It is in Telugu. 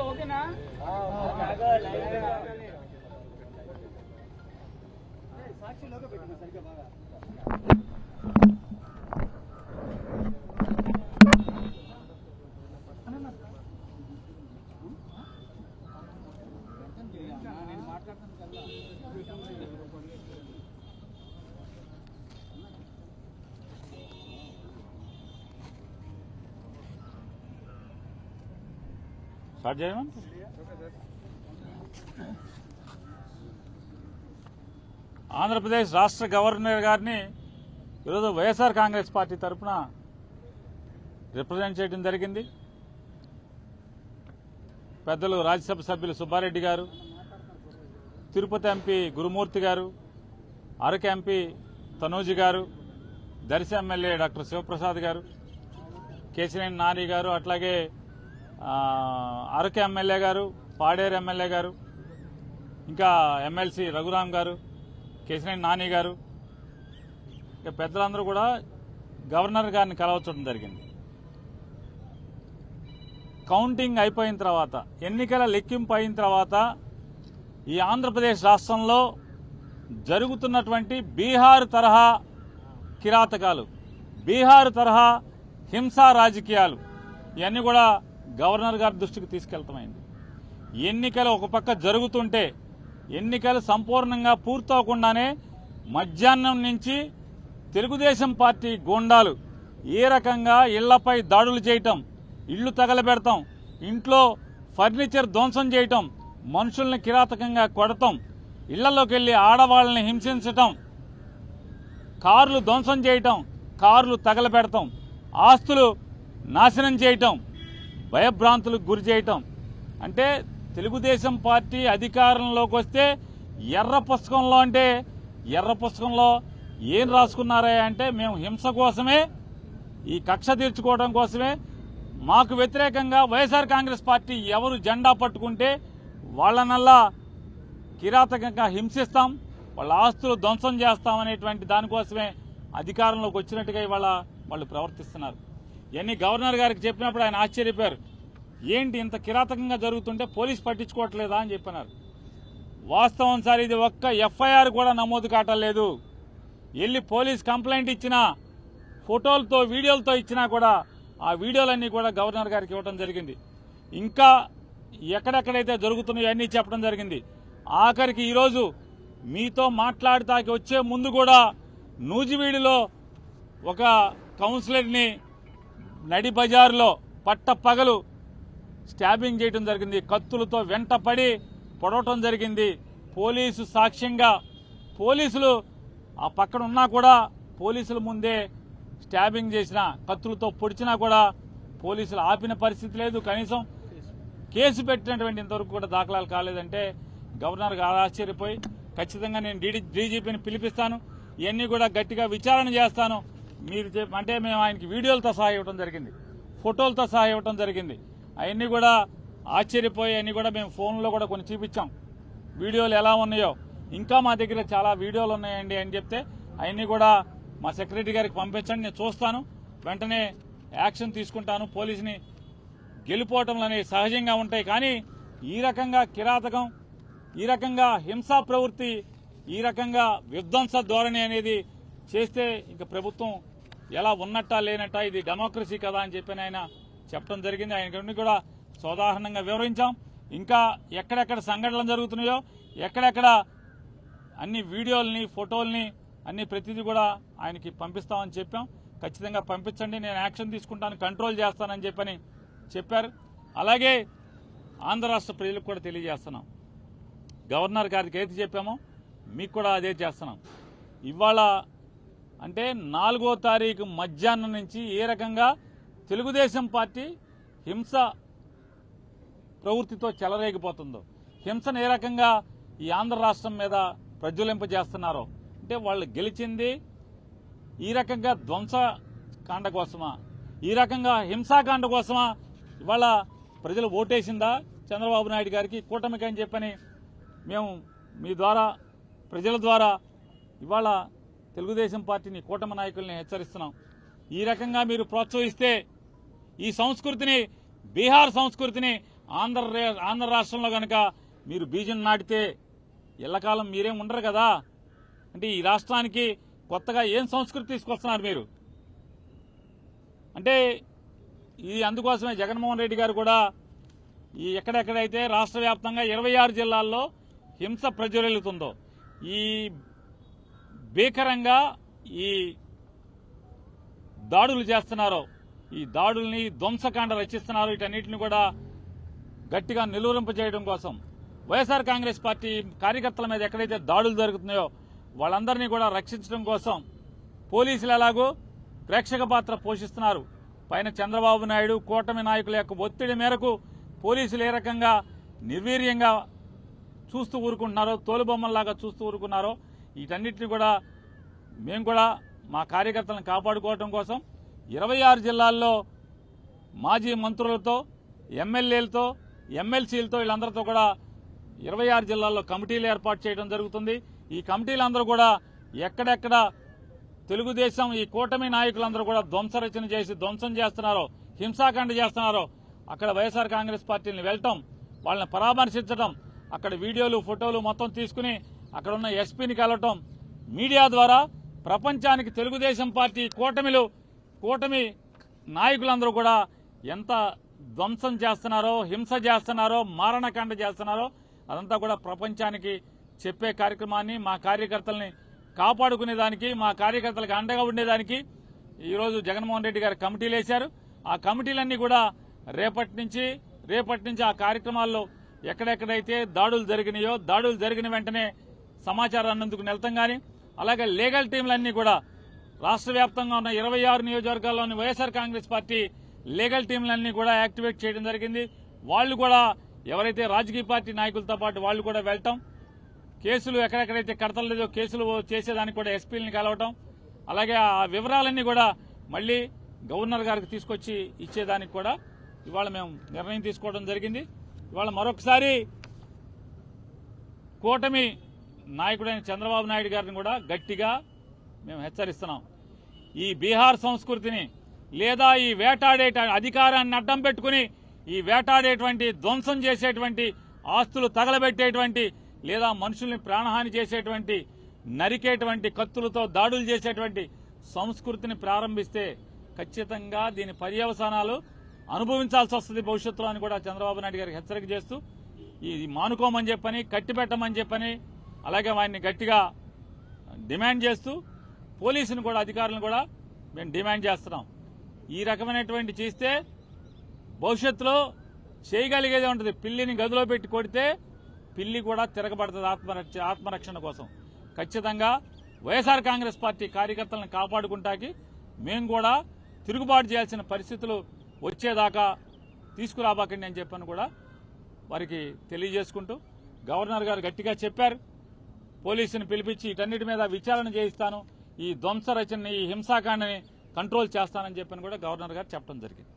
ఓకేనా సాక్షిలోకి పెట్టిన సరిగ్గా బాగా నేను మాట్లాడతాను కదా స్టార్ట్ చేయమని. ఆంధ్రప్రదేశ్ రాష్ట్ర గవర్నర్ గారిని ఈరోజు వైఎస్ఆర్ కాంగ్రెస్ పార్టీ తరఫున రిప్రజెంట్ చేయడం జరిగింది. పెద్దలు రాజ్యసభ సభ్యులు సుబ్బారెడ్డి గారు, తిరుపతి ఎంపీ గురుమూర్తి గారు, అరకు ఎంపీ తనూజి గారు, దర్శి ఎమ్మెల్యే డాక్టర్ శివప్రసాద్ గారు, కేశినేని నాని గారు, అట్లాగే అరకు ఎమ్మెల్యే గారు, పాడేరు ఎమ్మెల్యే గారు, ఇంకా ఎమ్మెల్సీ రఘురాం గారు, కేశినేని నాని గారు, ఇక పెద్దలందరూ కూడా గవర్నర్ గారిని కలవచ్చడం జరిగింది. కౌంటింగ్ అయిపోయిన తర్వాత, ఎన్నికల లెక్కింపు అయిన తర్వాత ఈ ఆంధ్రప్రదేశ్ రాష్ట్రంలో జరుగుతున్నటువంటి బీహార్ తరహా కిరాతకాలు, బీహార్ తరహా హింసా రాజకీయాలు ఇవన్నీ కూడా గవర్నర్ గారి దృష్టికి తీసుకెళ్తామైంది. ఎన్నికలు ఒక పక్క జరుగుతుంటే, ఎన్నికలు సంపూర్ణంగా పూర్తవకుండానే మధ్యాహ్నం నుంచి తెలుగుదేశం పార్టీ గూండాలు ఏ రకంగా ఇళ్లపై దాడులు చేయటం, ఇళ్లు తగలబెడతాం, ఇంట్లో ఫర్నిచర్ ధ్వంసం చేయటం, మనుషుల్ని కిరాతకంగా కొడతాం, ఇళ్లలోకి వెళ్లి ఆడవాళ్ళని హింసించటం, కార్లు ధ్వంసం చేయటం, కార్లు తగలబెడతాం, ఆస్తులు నాశనం చేయటం, భయభ్రాంతులకు గురి చేయటం. అంటే తెలుగుదేశం పార్టీ అధికారంలోకి వస్తే ఎర్ర పుస్తకంలో, అంటే ఎర్ర పుస్తకంలో ఏం రాసుకున్నారా అంటే, మేము హింస కోసమే, ఈ కక్ష తీర్చుకోవడం కోసమే, మాకు వ్యతిరేకంగా వైఎస్ఆర్ కాంగ్రెస్ పార్టీ ఎవరు జెండా పట్టుకుంటే వాళ్ళనల్లా కిరాతకంగా హింసిస్తాం, వాళ్ళ ఆస్తులు ధ్వంసం చేస్తామనేటువంటి దానికోసమే అధికారంలోకి వచ్చినట్టుగా ఇవాళ వాళ్ళు ప్రవర్తిస్తున్నారు. ఇవన్నీ గవర్నర్ గారికి చెప్పినప్పుడు ఆయన ఆశ్చర్యపోయారు. ఏంటి ఇంత కిరాతకంగా జరుగుతుంటే పోలీసు పట్టించుకోవట్లేదా అని చెప్పినారు. వాస్తవం సార్, ఇది ఒక్క ఎఫ్ఐఆర్ కూడా నమోదు కావట్లేదు. వెళ్ళి పోలీస్ కంప్లైంట్ ఇచ్చినా, ఫోటోలతో వీడియోలతో ఇచ్చినా కూడా ఆ వీడియోలన్నీ కూడా గవర్నర్ గారికి ఇవ్వడం జరిగింది. ఇంకా ఎక్కడెక్కడైతే జరుగుతున్నాయో అన్నీ చెప్పడం జరిగింది. ఆఖరికి ఈరోజు మీతో మాట్లాడటానికి వచ్చే ముందు కూడా నూజివీడులో ఒక కౌన్సిలర్ని నడి బజారులో పట్టపగలు స్టాబింగ్ చేయడం జరిగింది. కత్తులతో వెంటపడి పొడవటం జరిగింది. పోలీసు సాక్ష్యంగా, పోలీసులు ఆ పక్కన ఉన్నా కూడా పోలీసుల ముందే స్టాబింగ్ చేసిన, కత్తులతో పొడిచినా కూడా పోలీసులు ఆపిన పరిస్థితి లేదు. కనీసం కేసు పెట్టినటువంటి ఇంతవరకు కూడా దాఖలాలు కాలేదంటే గవర్నర్ గారు ఆశ్చర్యపోయి, ఖచ్చితంగా నేను డీజీపీని పిలిపిస్తాను, ఇవన్నీ కూడా గట్టిగా విచారణ చేస్తాను, మీరు అంటే మేము ఆయనకి వీడియోలతో సహా ఇవ్వడం జరిగింది, ఫోటోలతో సహా ఇవ్వడం జరిగింది. అవన్నీ కూడా ఆశ్చర్యపోయి అన్నీ కూడా మేము ఫోన్లో కూడా కొన్ని చూపించాం, వీడియోలు ఎలా ఉన్నాయో. ఇంకా మా దగ్గర చాలా వీడియోలు ఉన్నాయండి అని చెప్తే అవన్నీ కూడా మా సెక్రటరీ గారికి పంపించండి, నేను చూస్తాను, వెంటనే యాక్షన్ తీసుకుంటాను. పోలీసుని గెలిపోవటంలు అనేవి సహజంగా ఉంటాయి, కానీ ఈ రకంగా కిరాతకం, ఈ రకంగా హింసా ప్రవృత్తి, ఈ రకంగా విధ్వంస ధోరణి అనేది చేస్తే ఇంక ప్రభుత్వం ఎలా ఉన్నట్టా లేనట్టా, ఇది డెమోక్రసీ కదా అని చెప్పి ఆయన చెప్పడం జరిగింది. ఆయనకి కూడా సోదాహరణంగా వివరించాం. ఇంకా ఎక్కడెక్కడ సంఘటనలు జరుగుతున్నాయో, ఎక్కడెక్కడ అన్ని వీడియోల్ని, ఫోటోల్ని అన్ని ప్రతిదీ కూడా ఆయనకి పంపిస్తామని చెప్పాం. ఖచ్చితంగా పంపించండి, నేను యాక్షన్ తీసుకుంటాను, కంట్రోల్ చేస్తానని చెప్పని చెప్పారు. అలాగే ఆంధ్ర రాష్ట్ర ప్రజలకు కూడా తెలియజేస్తున్నాం, గవర్నర్ గారికి ఏది చెప్పామో మీకు కూడా అదే చేస్తున్నాం. ఇవాళ అంటే 4వ తారీఖు మధ్యాహ్నం నుంచి ఏ రకంగా తెలుగుదేశం పార్టీ హింస ప్రవృత్తితో చెలరేగిపోతుందో, హింసను ఏ రకంగా ఈ ఆంధ్ర రాష్ట్రం మీద ప్రజ్వలింపజేస్తున్నారో, అంటే వాళ్ళు గెలిచింది ఈ రకంగా ధ్వంసకాండ కోసమా, ఈ రకంగా హింసాకాండ కోసమా ఇవాళ ప్రజలు ఓటేసిందా చంద్రబాబు నాయుడు గారికి, కూటమికి అని చెప్పని మేము మీ ద్వారా, ప్రజల ద్వారా ఇవాళ తెలుగుదేశం పార్టీని కూటమి నాయకుల్ని హెచ్చరిస్తున్నాం. ఈ రకంగా మీరు ప్రోత్సహిస్తే ఈ సంస్కృతిని, బీహార్ సంస్కృతిని ఆంధ్ర రాష్ట్రంలో కనుక మీరు బీజం నాటితే ఎల్లకాలం మీరేం ఉండరు కదా. అంటే ఈ రాష్ట్రానికి కొత్తగా ఏం సంస్కృతి తీసుకొస్తున్నారు మీరు? అంటే ఇది అందుకోసమే జగన్మోహన్ రెడ్డి గారు కూడా ఈ ఎక్కడెక్కడైతే రాష్ట్ర వ్యాప్తంగా 26 జిల్లాల్లో హింస ప్రజ్వలిల్లుతుందో, ఈ భీకరంగా ఈ దాడులు చేస్తున్నారో, ఈ దాడుల్ని ధ్వంసకాండ రచిస్తున్నారో, వీటన్నిటిని కూడా గట్టిగా నిలువరింపజేయడం కోసం వైఎస్ఆర్ కాంగ్రెస్ పార్టీ కార్యకర్తల మీద ఎక్కడైతే దాడులు జరుగుతున్నాయో వాళ్ళందరినీ కూడా రక్షించడం కోసం పోలీసులు ఎలాగో ప్రేక్షక పాత్ర పోషిస్తున్నారు. పైన చంద్రబాబు నాయుడు కూటమి నాయకుల యొక్క ఒత్తిడి మేరకు పోలీసులు ఏ రకంగా నిర్వీర్యంగా చూస్తూ ఊరుకుంటున్నారో, తోలుబొమ్మల్లాగా చూస్తూ ఊరుకున్నారో, వీటన్నిటిని కూడా మేము కూడా మా కార్యకర్తలను కాపాడుకోవడం కోసం 26 జిల్లాల్లో మాజీ మంత్రులతో, ఎమ్మెల్యేలతో, ఎమ్మెల్సీలతో వీళ్ళందరితో కూడా 26 జిల్లాల్లో కమిటీలు ఏర్పాటు చేయడం జరుగుతుంది. ఈ కమిటీలందరూ కూడా ఎక్కడెక్కడ తెలుగుదేశం ఈ కూటమి నాయకులందరూ కూడా ధ్వంసరచన చేసి ధ్వంసం చేస్తున్నారో, హింసాకాండ చేస్తున్నారో అక్కడ వైఎస్ఆర్ కాంగ్రెస్ పార్టీని వెళ్ళటం, వాళ్ళని పరామర్శించడం, అక్కడ వీడియోలు, ఫోటోలు మొత్తం తీసుకుని అక్కడ ఉన్న ఎస్పీని కలవటం, మీడియా ద్వారా ప్రపంచానికి తెలుగుదేశం పార్టీ కూటమి నాయకులందరూ కూడా ఎంత ధ్వంసం చేస్తున్నారో, హింస చేస్తున్నారో, మారణకాండ చేస్తున్నారో అదంతా కూడా ప్రపంచానికి చెప్పే కార్యక్రమాన్ని, మా కార్యకర్తల్ని కాపాడుకునేదానికి, మా కార్యకర్తలకు అండగా ఉండేదానికి ఈరోజు జగన్మోహన్ రెడ్డి గారు కమిటీలు వేశారు. ఆ కమిటీలన్నీ కూడా రేపటి నుంచి ఆ కార్యక్రమాల్లో ఎక్కడెక్కడైతే దాడులు జరిగినాయో, దాడులు జరిగిన వెంటనే సమాచారాన్ని అందుకు వెళ్తాం. కానీ అలాగే లీగల్ టీంలన్నీ కూడా రాష్ట్ర వ్యాప్తంగా ఉన్న 26 నియోజకవర్గాల్లోని వైఎస్ఆర్ కాంగ్రెస్ పార్టీ లీగల్ టీంలన్నీ కూడా యాక్టివేట్ చేయడం జరిగింది. వాళ్ళు కూడా ఎవరైతే రాజకీయ పార్టీ నాయకులతో పాటు వాళ్ళు కూడా వెళ్తాం, కేసులు ఎక్కడెక్కడైతే కడతలేదో కేసులు చేసేదానికి కూడా ఎస్పీలని కలవటం, అలాగే ఆ వివరాలన్నీ కూడా మళ్లీ గవర్నర్ గారికి తీసుకొచ్చి ఇచ్చేదానికి కూడా ఇవాళ మేము నిర్ణయం తీసుకోవడం జరిగింది. ఇవాళ మరొకసారి కూటమి నాయకుడైన చంద్రబాబు నాయుడు గారిని కూడా గట్టిగా మేము హెచ్చరిస్తున్నాం. ఈ బీహార్ సంస్కృతిని లేదా ఈ వేటాడే అధికారాన్ని అడ్డం పెట్టుకుని ఈ వేటాడేటువంటి, ధ్వంసం చేసేటువంటి, ఆస్తులు తగలబెట్టేటువంటి లేదా మనుషుల్ని ప్రాణహాని చేసేటువంటి, నరికేటువంటి, కత్తులతో దాడులు చేసేటువంటి సంస్కృతిని ప్రారంభిస్తే ఖచ్చితంగా దీని పర్యవసానాలు అనుభవించాల్సి వస్తుంది భవిష్యత్తులో అని కూడా చంద్రబాబు నాయుడు గారికి హెచ్చరిక చేస్తూ ఇది మానుకోమని చెప్పని, కట్టిపెట్టమని చెప్పని, అలాగే వారిని గట్టిగా డిమాండ్ చేస్తూ పోలీసును కూడా, అధికారులను కూడా మేము డిమాండ్ చేస్తున్నాం. ఈ రకమైనటువంటి చేస్తే భవిష్యత్తులో చేయగలిగేదే ఉంటుంది. పిల్లిని గదిలో పెట్టి కొడితే పిల్లి కూడా తిరగబడుతుంది ఆత్మరక్షణ కోసం. ఖచ్చితంగా వైఎస్ఆర్ కాంగ్రెస్ పార్టీ కార్యకర్తలను కాపాడుకుంటాకి మేము కూడా తిరుగుబాటు చేయాల్సిన పరిస్థితులు వచ్చేదాకా తీసుకురాబాకండి అని చెప్పని కూడా వారికి తెలియజేసుకుంటూ, గవర్నర్ గారు గట్టిగా చెప్పారు, పోలీసుని పిలిపించి వీటన్నిటి మీద విచారణ చేయిస్తాను, ఈ ధ్వంస రచనని, ఈ హింసాకాండని కంట్రోల్ చేస్తానని చెప్పని కూడా గవర్నర్ గారు చెప్పడం జరిగింది.